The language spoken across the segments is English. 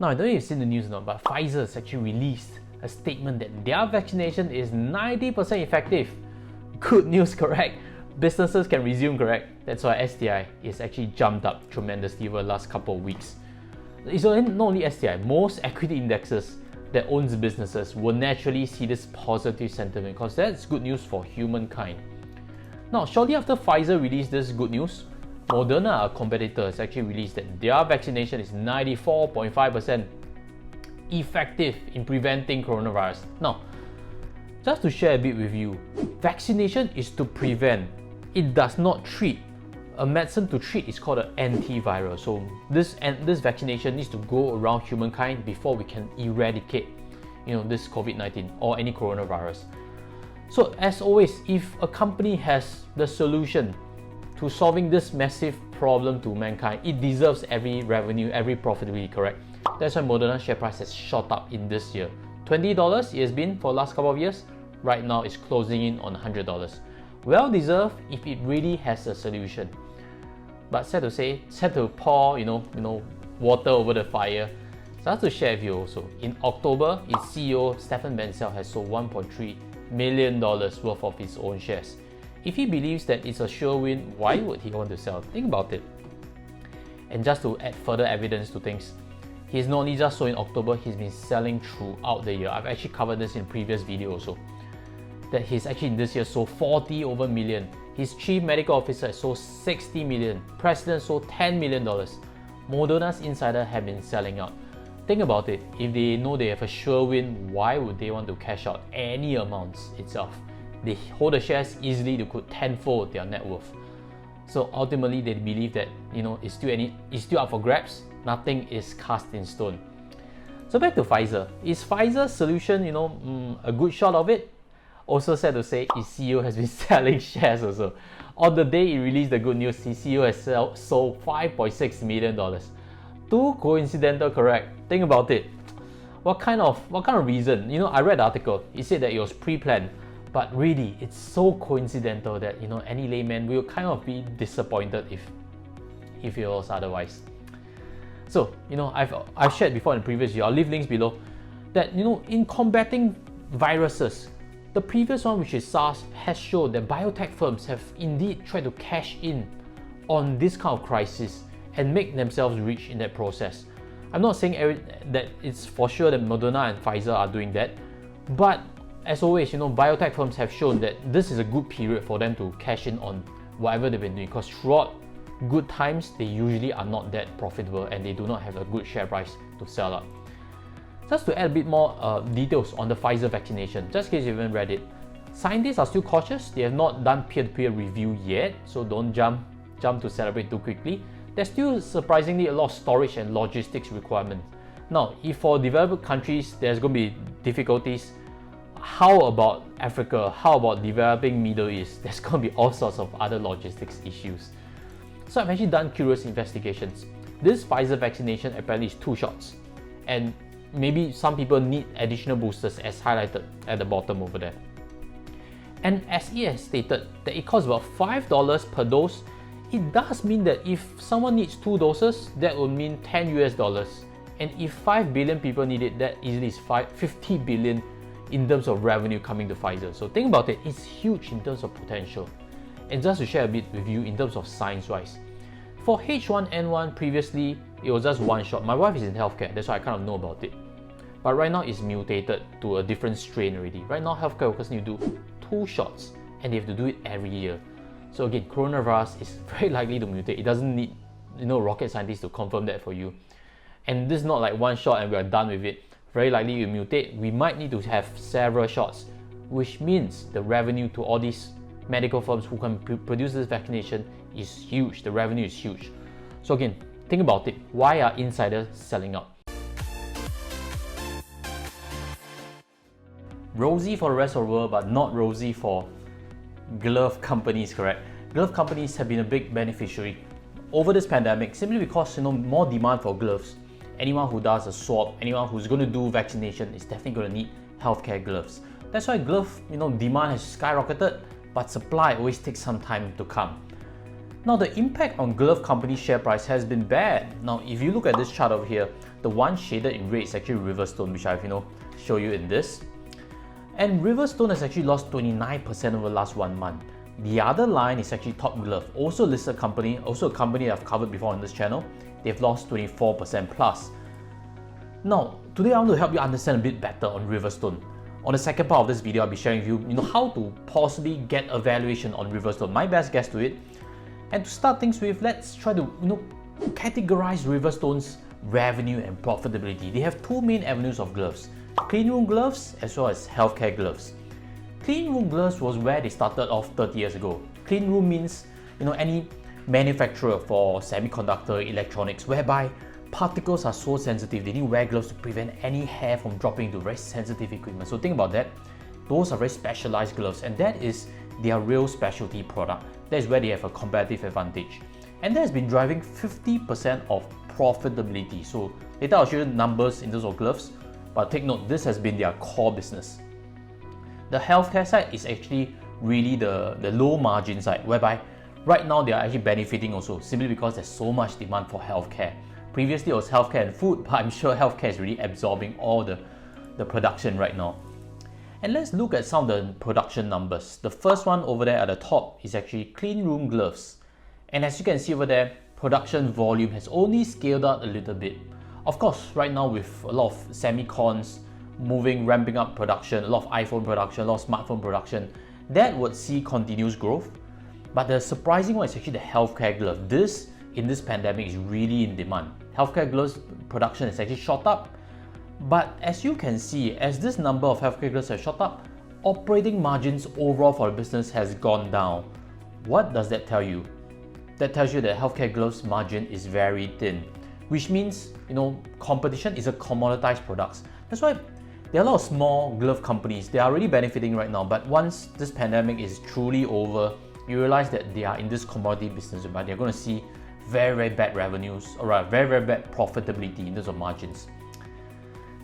Now, I don't know if you've seen the news or not, but Pfizer has actually released a statement that their vaccination is 90% effective. Good news, correct? Businesses can resume, correct? That's why STI is actually jumped up tremendously over the last couple of weeks. It's not only STI, most equity indexes that owns businesses will naturally see this positive sentiment because that's good news for humankind. Now, shortly after Pfizer released this good news, Moderna, a competitor, has actually released that their vaccination is 94.5% effective in preventing coronavirus. Now, just to share a bit with you, vaccination is to prevent. It does not treat. A medicine to treat is called an antiviral. So this vaccination needs to go around humankind before we can eradicate, this COVID-19 or any coronavirus. So as always, if a company has the solution to solving this massive problem to mankind, it deserves every revenue, every profitability, correct? That's why Moderna's share price has shot up in this year. $20 it has been for the last couple of years. Right now it's closing in on $100. Well deserved if it really has a solution. But sad to pour water over the fire. So I have to share with you also. In October, its CEO Stephan Bancel has sold $1.3 million worth of his own shares. If he believes that it's a sure win, why would he want to sell? Think about it. And just to add further evidence to things, he's not only just sold in October, he's been selling throughout the year. I've actually covered this in previous video also. That he's actually in this year sold 40 over million. His chief medical officer sold 60 million. President sold $10 million. Moderna's insider have been selling out. Think about it. If they know they have a sure win, why would they want to cash out any amounts itself? They hold the shares easily to could tenfold their net worth. So ultimately, they believe that it's still up for grabs. Nothing is cast in stone. So back to Pfizer. Is Pfizer's solution, a good shot of it? Also sad to say, his CEO has been selling shares also. On the day he released the good news, his CEO has sold $5.6 million. Too coincidental, correct? Think about it. What kind of reason? I read the article. It said that it was pre-planned, but really, it's so coincidental that any layman will kind of be disappointed if it was otherwise. So I've shared before in the previous video. I'll leave links below. That in combating viruses, the previous one, which is SARS, has shown that biotech firms have indeed tried to cash in on this kind of crisis and make themselves rich in that process. I'm not saying that it's for sure that Moderna and Pfizer are doing that, but as always, biotech firms have shown that this is a good period for them to cash in on whatever they've been doing, because throughout good times, they usually are not that profitable and they do not have a good share price to sell up. Just to add a bit more details on the Pfizer vaccination, just in case you haven't read it, scientists are still cautious. They have not done peer-to-peer review yet, so don't jump to celebrate too quickly. There's still surprisingly a lot of storage and logistics requirements. Now, if for developed countries there's going to be difficulties, how about Africa? How about developing Middle East? There's going to be all sorts of other logistics issues. So I've actually done curious investigations. This Pfizer vaccination apparently is 2 shots, and maybe some people need additional boosters as highlighted at the bottom over there. And as it has stated that it costs about $5 per dose, it does mean that if someone needs 2 doses, that would mean $10 US. And if 5 billion people need it, that easily is 50 billion in terms of revenue coming to Pfizer. So think about it, it's huge in terms of potential. And just to share a bit with you in terms of science-wise, for H1N1 previously, it was just 1 shot. My wife is in healthcare, that's why I kind of know about it. But right now it's mutated to a different strain already. Right now healthcare workers need to do 2 shots and they have to do it every year. So again, coronavirus is very likely to mutate. It doesn't need rocket scientists to confirm that for you. And this is not like 1 shot and we are done with it. Very likely you mutate. We might need to have several shots, which means the revenue to all these medical firms who can produce this vaccination is huge. The revenue is huge. So again, think about it. Why are insiders selling out? Rosy for the rest of the world, but not rosy for glove companies, correct? Glove companies have been a big beneficiary over this pandemic simply because more demand for gloves. Anyone who does a swab, anyone who's going to do vaccination is definitely going to need healthcare gloves. That's why glove demand has skyrocketed, but supply always takes some time to come. Now the impact on glove company share price has been bad. Now if you look at this chart over here, The one shaded in red is actually Riverstone, which I've show you in this. And Riverstone has actually lost 29% over the last 1 month. The other line is actually Top Glove, also a listed company, also a company I've covered before on this channel. They've lost 24% plus. Now, today I want to help you understand a bit better on Riverstone. On the second part of this video, I'll be sharing with you, how to possibly get a valuation on Riverstone, my best guess to it. And to start things with, let's try to categorize Riverstone's revenue and profitability. They have two main avenues of gloves: cleanroom gloves as well as healthcare gloves. Cleanroom gloves was where they started off 30 years ago. Cleanroom means any manufacturer for semiconductor electronics, whereby particles are so sensitive, they need to wear gloves to prevent any hair from dropping into very sensitive equipment. So think about that. Those are very specialized gloves, and that is their real specialty product. That is where they have a competitive advantage. And that has been driving 50% of profitability. So later I'll show you numbers in terms of gloves, but take note, this has been their core business. The healthcare side is actually really the low margin side, whereby right now they are actually benefiting also, simply because there's so much demand for healthcare. Previously it was healthcare and food, but I'm sure healthcare is really absorbing all the production right now. And let's look at some of the production numbers. The first one over there at the top is actually clean room gloves. And as you can see over there, production volume has only scaled up a little bit. Of course, right now with a lot of semicons ramping up production, a lot of iPhone production, a lot of smartphone production, that would see continuous growth. But the surprising one is actually the healthcare glove. This, in this pandemic, is really in demand. Healthcare gloves production is actually shot up. But as you can see, as this number of healthcare gloves has shot up, operating margins overall for the business has gone down. What does that tell you? That tells you that healthcare gloves margin is very thin, which means competition is a commoditized products. That's why there are a lot of small glove companies. They are already benefiting right now, but once this pandemic is truly over, you realize that they are in this commodity business, but they're going to see very, very bad revenues, or very, very bad profitability in terms of margins.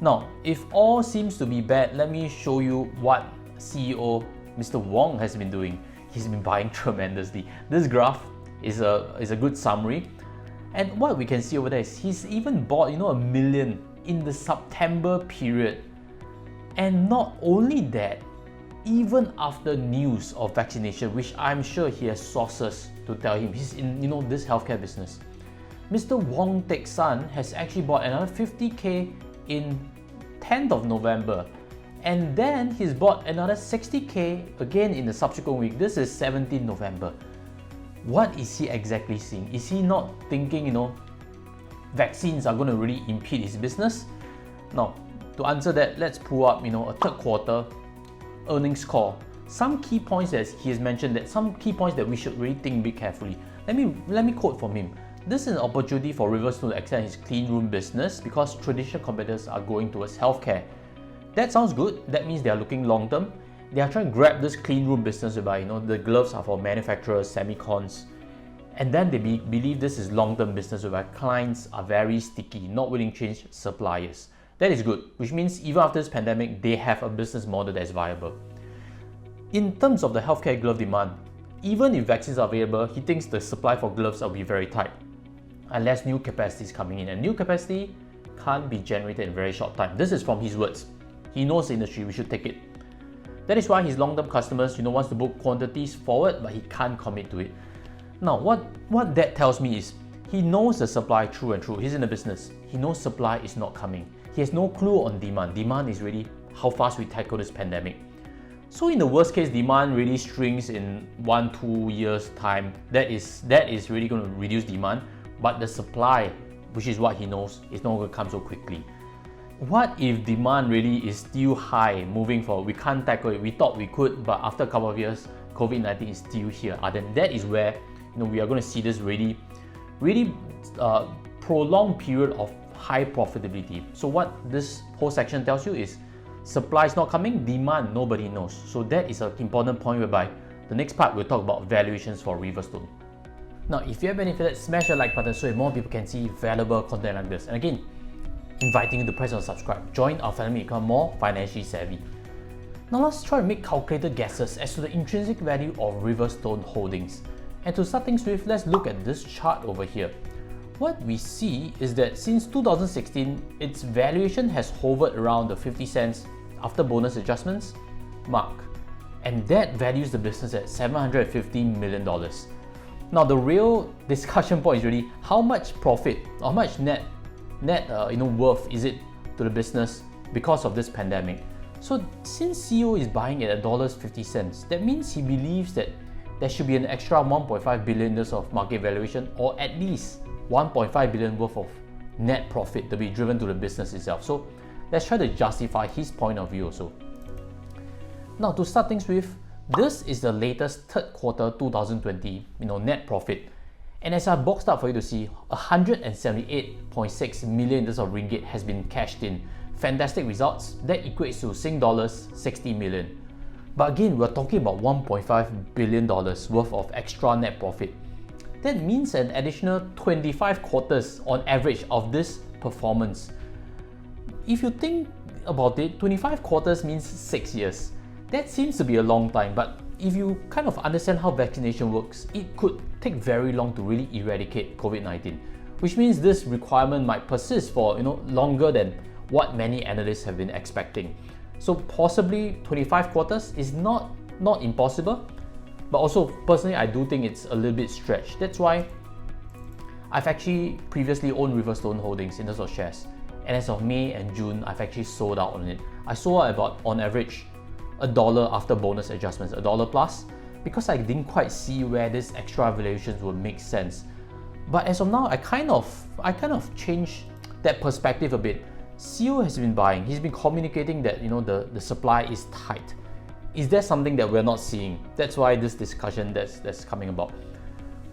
Now, if all seems to be bad, let me show you what CEO Mr. Wong has been doing. He's been buying tremendously. This graph is a good summary. And what we can see over there is he's even bought $1 million in the September period. And not only that, even after news of vaccination, which I'm sure he has sources to tell him, he's in this healthcare business. Mr. Wong Teck Sun has actually bought another 50k in 10th of November, and then he's bought another 60k again in the subsequent week. This is 17th November. What is he exactly seeing? Is he not thinking vaccines are going to really impede his business? Now, to answer that, let's pull up a third quarter earnings call. Some key points that he has mentioned, that we should really think a bit carefully. Let me quote from him. This is an opportunity for Riverstone to extend his clean room business because traditional competitors are going towards healthcare. That sounds good. That means they are looking long term. They are trying to grab this clean room business whereby the gloves are for manufacturers, semicons, and then they believe this is long term business whereby clients are very sticky, not willing to change suppliers. That is good, which means even after this pandemic, they have a business model that is viable. In terms of the healthcare glove demand, even if vaccines are available, he thinks the supply for gloves will be very tight unless new capacity is coming in, and new capacity can't be generated in a very short time. This is from his words. He knows the industry, we should take it. That is why his long-term customers wants to book quantities forward, but he can't commit to it. Now, what that tells me is he knows the supply through and through. He's in the business. He knows supply is not coming. He has no clue on demand. Demand is really how fast we tackle this pandemic. So in the worst case, demand really strings in 1-2 years time. That is really going to reduce demand. But the supply, which is what he knows, is not going to come so quickly. What if demand really is still high moving forward? We can't tackle it. We thought we could, but after a couple of years, COVID-19 is still here. Then that is where we are going to see this really prolonged period of high profitability. So what this whole section tells you is supply is not coming, demand nobody knows. So that is an important point whereby the next part we'll talk about valuations for Riverstone. Now, if you have benefited, smash the like button so that more people can see valuable content like this. And again, inviting you to press on subscribe. Join our family, become more financially savvy. Now let's try to make calculated guesses as to the intrinsic value of Riverstone Holdings. And to start things with, let's look at this chart over here. what we see is that since 2016, its valuation has hovered around the 50 cents after bonus adjustments mark, and that values the business at $750 million. Now the real discussion point is really how much profit, how much net worth is it to the business because of this pandemic. So since CEO is buying it at $1.50, that means he believes that there should be an extra $1.5 billion of market valuation, or at least $1.5 billion worth of net profit to be driven to the business itself. So let's try to justify his point of view also. Now to start things with, this is the latest third quarter 2020 net profit. And as I boxed up for you to see, 178.6 million of ringgit has been cashed in. Fantastic results. That equates to Sing dollars 60 million. But again, we're talking about $1.5 billion worth of extra net profit. That means an additional 25 quarters on average of this performance. If you think about it, 25 quarters means 6 years. That seems to be a long time, but if you kind of understand how vaccination works, it could take very long to really eradicate COVID-19, which means this requirement might persist for longer than what many analysts have been expecting. So possibly 25 quarters is not impossible, but also personally I do think it's a little bit stretched. That's why I've actually previously owned Riverstone Holdings in terms of shares, and as of May and June I've actually sold out on it. I sold out about on average $1 after bonus adjustments, $1 plus, because I didn't quite see where this extra valuations would make sense. But as of now, I kind of changed that perspective a bit. CEO has been buying. He's been communicating that the supply is tight. Is there something that we're not seeing? That's why this discussion that's coming about.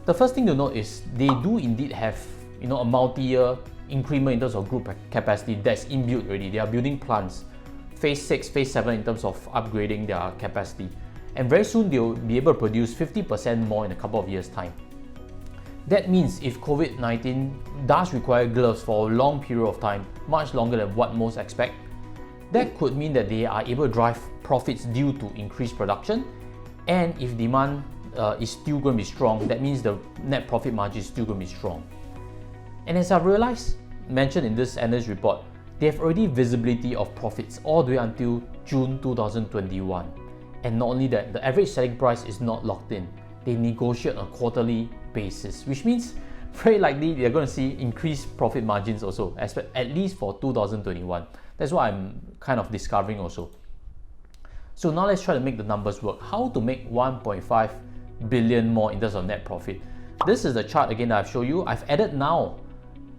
The first thing to note is they do indeed have a multi-year increment in terms of group capacity that's inbuilt already. They are building plants. Phase 6, Phase 7 in terms of upgrading their capacity. And very soon they'll be able to produce 50% more in a couple of years' time. That means if COVID-19 does require gloves for a long period of time, much longer than what most expect, that could mean that they are able to drive profits due to increased production. And if demand is still going to be strong, that means the net profit margin is still going to be strong. And as I've mentioned in this analyst report, they have already visibility of profits all the way until June 2021. And not only that, the average selling price is not locked in. They negotiate on a quarterly basis, which means very likely they're going to see increased profit margins also, at least for 2021. That's what I'm kind of discovering also. So now let's try to make the numbers work. How to make 1.5 billion more in terms of net profit. This is the chart again that I've shown you. I've added now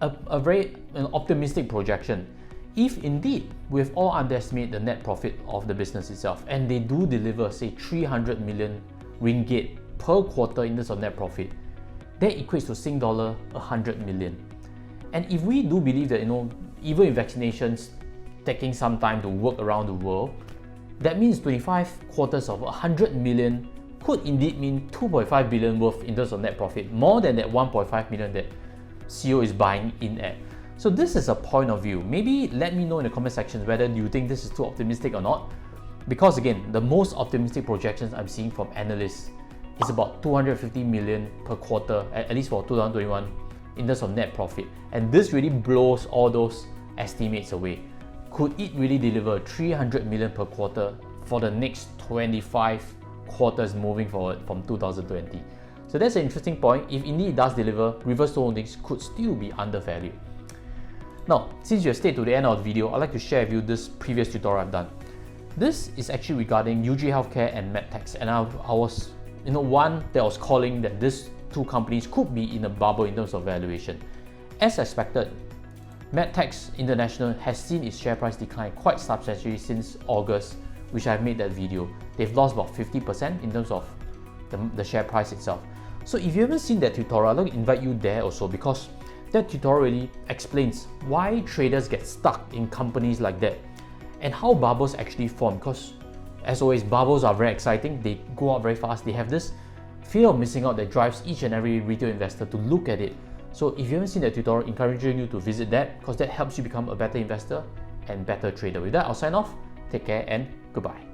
a very optimistic projection. If indeed we've all underestimated the net profit of the business itself, and they do deliver say 300 million ringgit per quarter in terms of net profit, that equates to Sing dollar 100 million. And if we do believe that even if vaccinations taking some time to work around the world, that means 25 quarters of 100 million could indeed mean 2.5 billion worth in terms of net profit, more than that 1.5 million that CEO is buying in at. So this is a point of view. Maybe let me know in the comment section whether you think this is too optimistic or not. Because again, the most optimistic projections I'm seeing from analysts is about 250 million per quarter, at least for 2021, in terms of net profit. And this really blows all those estimates away. Could it really deliver 300 million per quarter for the next 25 quarters moving forward from 2020? So that's an interesting point. If indeed it does deliver, Riverstone Holdings could still be undervalued. Now, since you have stayed to the end of the video, I'd like to share with you this previous tutorial I've done. This is actually regarding UG Healthcare and MedTech, and I was one that was calling that these two companies could be in a bubble in terms of valuation. As expected, MedTech International has seen its share price decline quite substantially since August, which I've made that video. They've lost about 50% in terms of the share price itself. So if you haven't seen that tutorial, I'd like to invite you there also, because that tutorial really explains why traders get stuck in companies like that and how bubbles actually form. Because as always, bubbles are very exciting, they go up very fast, they have this fear of missing out that drives each and every retail investor to look at it. So if you haven't seen that tutorial, encouraging you to visit that, because that helps you become a better investor and better trader. With that, I'll sign off. Take care and goodbye.